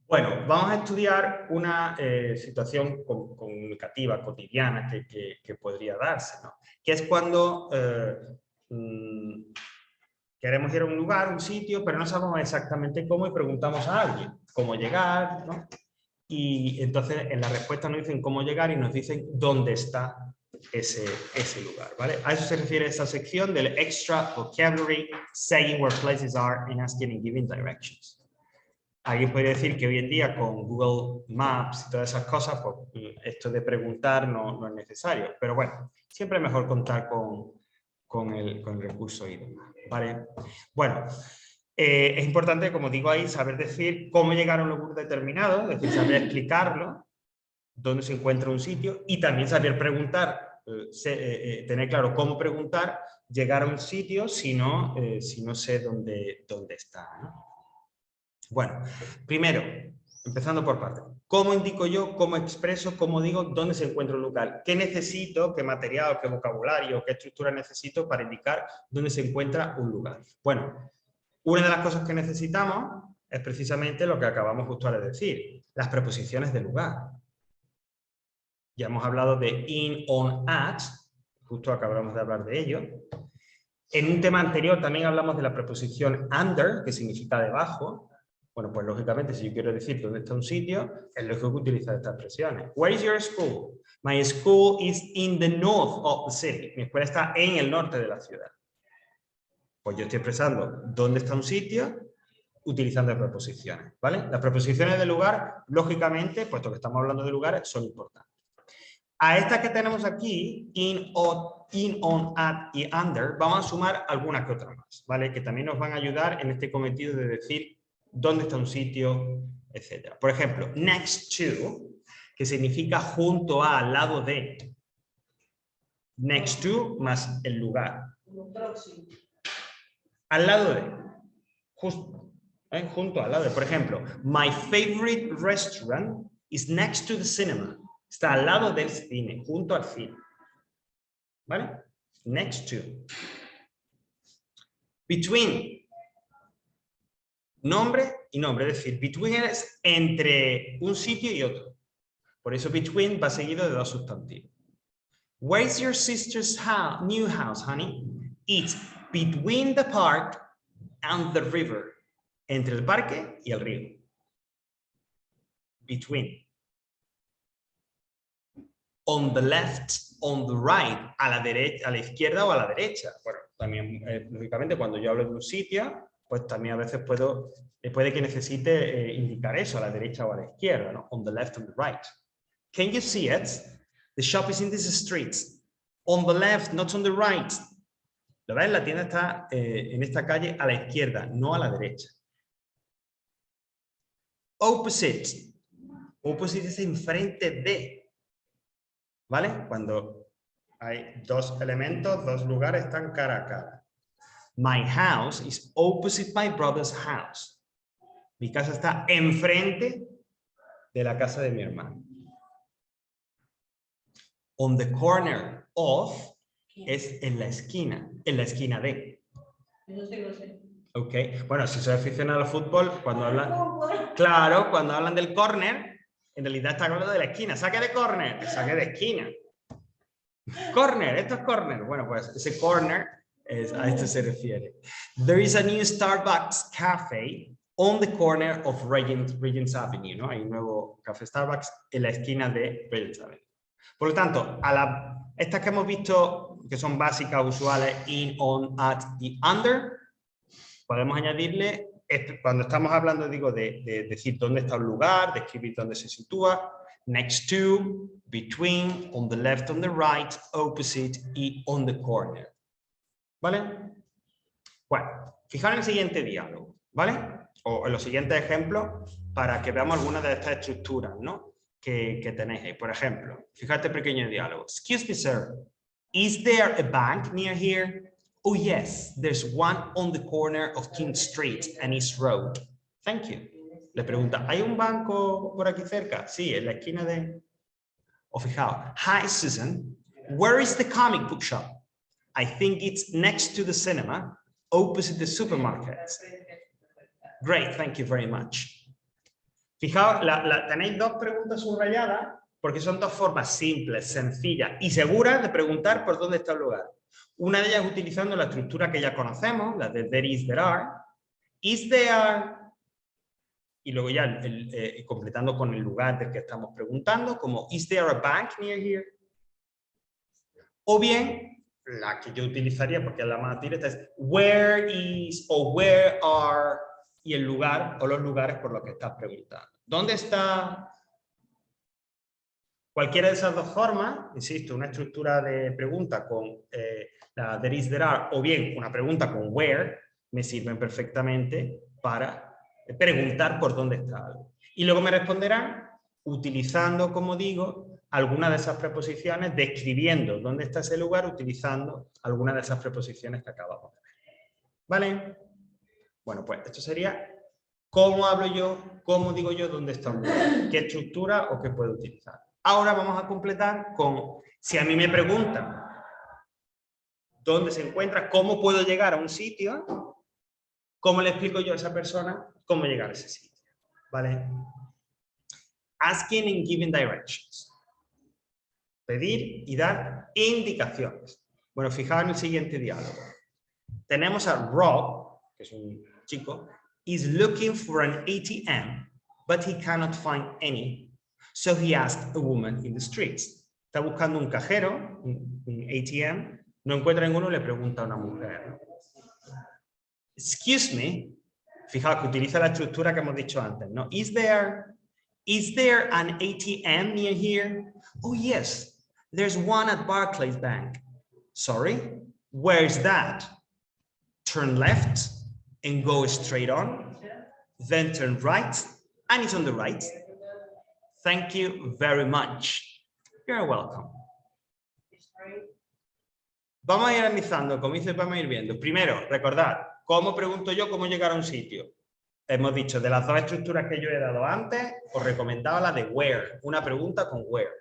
Bueno, vamos a estudiar una situación comunicativa, cotidiana, que podría darse, ¿no? Que es cuando queremos ir a un lugar, un sitio, pero no sabemos exactamente cómo y preguntamos a alguien cómo llegar, ¿no? Y entonces en la respuesta nos dicen cómo llegar y nos dicen dónde está ese lugar, ¿vale? A eso se refiere esta sección del extra vocabulary, saying where places are and asking and giving directions. Alguien podría decir que hoy en día con Google Maps y todas esas cosas, pues esto de preguntar no es necesario. Pero bueno, siempre es mejor contar con el recurso y demás, ¿vale? Bueno, es importante, como digo ahí, saber decir cómo llegar a un lugar determinado, es decir, saber explicarlo, dónde se encuentra un sitio y también saber preguntar, tener claro cómo preguntar, llegar a un sitio si no sé dónde está, ¿no? Bueno, primero, empezando por partes. ¿Cómo indico yo, cómo expreso, cómo digo dónde se encuentra un lugar? ¿Qué necesito, qué material, qué vocabulario, qué estructura necesito para indicar dónde se encuentra un lugar? Bueno, una de las cosas que necesitamos es precisamente lo que acabamos justo de decir, las preposiciones de lugar. Ya hemos hablado de in, on, at, justo acabamos de hablar de ello. En un tema anterior también hablamos de la preposición under, que significa debajo. Bueno, pues lógicamente, si yo quiero decir dónde está un sitio, es lógico que utilizar estas expresiones. Where is your school? My school is in the north of the city. Mi escuela está en el norte de la ciudad. Pues yo estoy expresando dónde está un sitio utilizando preposiciones, ¿vale? Las preposiciones de lugar, lógicamente, puesto que estamos hablando de lugares, son importantes. A estas que tenemos aquí, in, on, at y under, vamos a sumar algunas que otras más, ¿vale? Que también nos van a ayudar en este cometido de decir dónde está un sitio, etc. Por ejemplo, next to, que significa junto a, al lado de. Next to más el lugar. Al lado de. Justo. Junto al lado de. Por ejemplo, my favorite restaurant is next to the cinema. Está al lado del cine, junto al cine. ¿Vale? Next to. Between. Nombre y nombre. Es decir, between es entre un sitio y otro. Por eso between va seguido de dos sustantivos. Where's your sister's new house, honey? It's between the park and the river. Entre el parque y el río. Between. On the left, on the right, a la derecha, a la izquierda o a la derecha. Bueno, también, lógicamente, cuando yo hablo de un sitio, pues también a veces puede que necesite indicar eso, a la derecha o a la izquierda, ¿no? On the left, on the right. Can you see it? The shop is in this street. On the left, not on the right. ¿Lo ves? La tienda está en esta calle a la izquierda, no a la derecha. Opposite. Opposite es enfrente de. ¿Vale? Cuando hay dos elementos, dos lugares están cara a cara. My house is opposite my brother's house. Mi casa está enfrente de la casa de mi hermano. On the corner of es en la esquina de. No sé. Ok, bueno, si soy aficionado al fútbol, cuando hablan del corner, en realidad está hablando de la esquina. Saque de corner, saque de esquina. Corner, esto es corner. Bueno, pues ese corner a esto se refiere. There is a new Starbucks cafe on the corner of Regents Avenue, ¿no? Hay un nuevo café Starbucks en la esquina de Regents Avenue. Por lo tanto, estas que hemos visto, que son básicas, usuales, in, on, at y under, podemos añadirle, cuando estamos hablando, digo, de decir dónde está un lugar, de escribir dónde se sitúa, next to, between, on the left, on the right, opposite y on the corner. ¿Vale? Bueno, fijaros en el siguiente diálogo, ¿vale? O en los siguientes ejemplos para que veamos algunas de estas estructuras, ¿no? Que tenéis ahí. Por ejemplo, fíjate pequeño diálogo. Excuse me, sir. Is there a bank near here? Oh, yes. There's one on the corner of King Street and East Road. Thank you. Le pregunta, ¿hay un banco por aquí cerca? Sí, en la esquina de... O fijaos. Hi, Susan. Where is the comic book shop? I think it's next to the cinema, opposite the supermarket. Great, thank you very much. Fijaos, tenéis dos preguntas subrayadas porque son dos formas simples, sencillas y seguras de preguntar por dónde está el lugar. Una de ellas utilizando la estructura que ya conocemos, la de there is, there are. Is there, y luego ya completando con el lugar del que estamos preguntando, como is there a bank near here? O bien, la que yo utilizaría porque es la más directa es where is o where are y el lugar o los lugares por los que estás preguntando. ¿Dónde está? Cualquiera de esas dos formas, insisto, una estructura de pregunta con la there is, there are, o bien una pregunta con where, me sirven perfectamente para preguntar por dónde está algo. Y luego me responderán utilizando, como digo, alguna de esas preposiciones, describiendo dónde está ese lugar, utilizando alguna de esas preposiciones que acabamos de ver. ¿Vale? Bueno, pues esto sería cómo hablo yo, cómo digo yo dónde está un lugar, qué estructura o qué puedo utilizar. Ahora vamos a completar con, si a mí me preguntan dónde se encuentra, cómo puedo llegar a un sitio, cómo le explico yo a esa persona cómo llegar a ese sitio. ¿Vale? Asking and giving directions. Pedir y dar indicaciones. Bueno, fijaos en el siguiente diálogo. Tenemos a Rob, que es un chico, is looking for an ATM, but he cannot find any. So he asked a woman in the streets. Está buscando un cajero, un ATM, no encuentra ninguno y le pregunta a una mujer. Excuse me, fijaos que utiliza la estructura que hemos dicho antes, ¿no? Is there an ATM near here? Oh yes, there's one at Barclays Bank. Sorry, where's that? Turn left and go straight on, then turn right, and it's on the right. Thank you very much. You're welcome. Vamos a ir analizando, como dice, vamos a ir viendo. Primero, recordad, ¿cómo pregunto yo cómo llegar a un sitio? Hemos dicho, de las dos estructuras que yo he dado antes, os recomendaba la de where, una pregunta con where.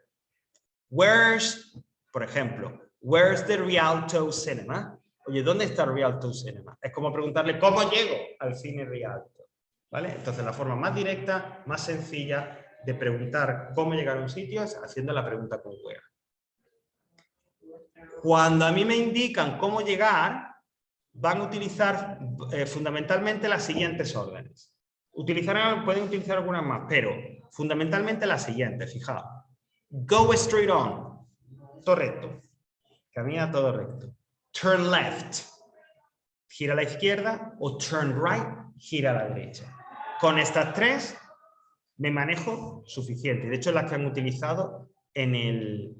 Where's, por ejemplo, where's the Rialto Cinema? Oye, ¿dónde está el Rialto Cinema? Es como preguntarle, ¿cómo llego al cine Rialto? ¿Vale? Entonces, la forma más directa, más sencilla de preguntar cómo llegar a un sitio es haciendo la pregunta con where. Cuando a mí me indican cómo llegar, van a utilizar fundamentalmente las siguientes órdenes. Pueden utilizar algunas más, pero fundamentalmente las siguientes, fijaos. Go straight on, todo recto. Camina todo recto. Turn left, gira a la izquierda, o turn right, gira a la derecha. Con estas tres me manejo suficiente. De hecho, las que han utilizado en el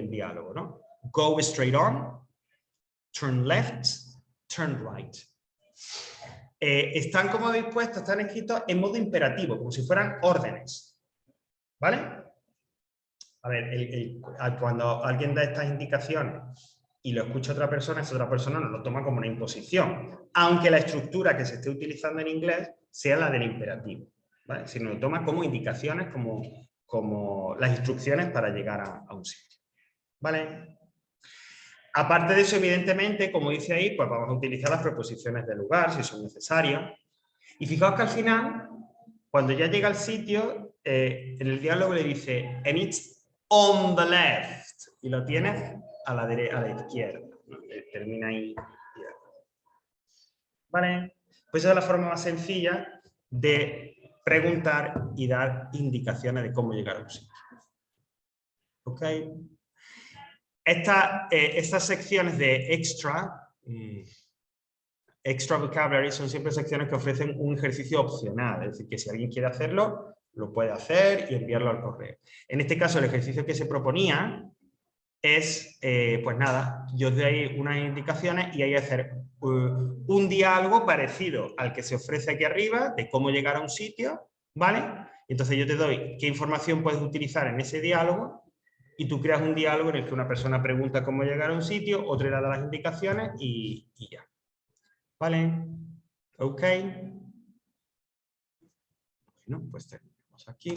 diálogo, ¿no? Go straight on, turn left, turn right. Están como dispuestos, están escritos en modo imperativo, como si fueran órdenes. ¿Vale? A ver, cuando alguien da estas indicaciones y lo escucha otra persona, esa otra persona no lo toma como una imposición, aunque la estructura que se esté utilizando en inglés sea la del imperativo. ¿Vale? Sino lo toma como indicaciones, como las instrucciones para llegar a un sitio. ¿Vale? Aparte de eso, evidentemente, como dice ahí, pues vamos a utilizar las preposiciones de lugar, si son necesarias. Y fijaos que al final, cuando ya llega al sitio, en el diálogo le dice, and it's on the left. Y lo tienes a la izquierda. ¿No? Termina ahí. ¿Vale? Pues esa es la forma más sencilla de preguntar y dar indicaciones de cómo llegar a un sitio. ¿Ok? Estas secciones de extra vocabulary son siempre secciones que ofrecen un ejercicio opcional, es decir, que si alguien quiere hacerlo, lo puede hacer y enviarlo al correo. En este caso, el ejercicio que se proponía es, pues nada, yo os doy unas indicaciones y hay que hacer un diálogo parecido al que se ofrece aquí arriba, de cómo llegar a un sitio, ¿vale? Entonces yo te doy qué información puedes utilizar en ese diálogo y tú creas un diálogo en el que una persona pregunta cómo llegar a un sitio, otra le da las indicaciones y ya. ¿Vale? ¿Ok? Bueno, pues terminamos aquí.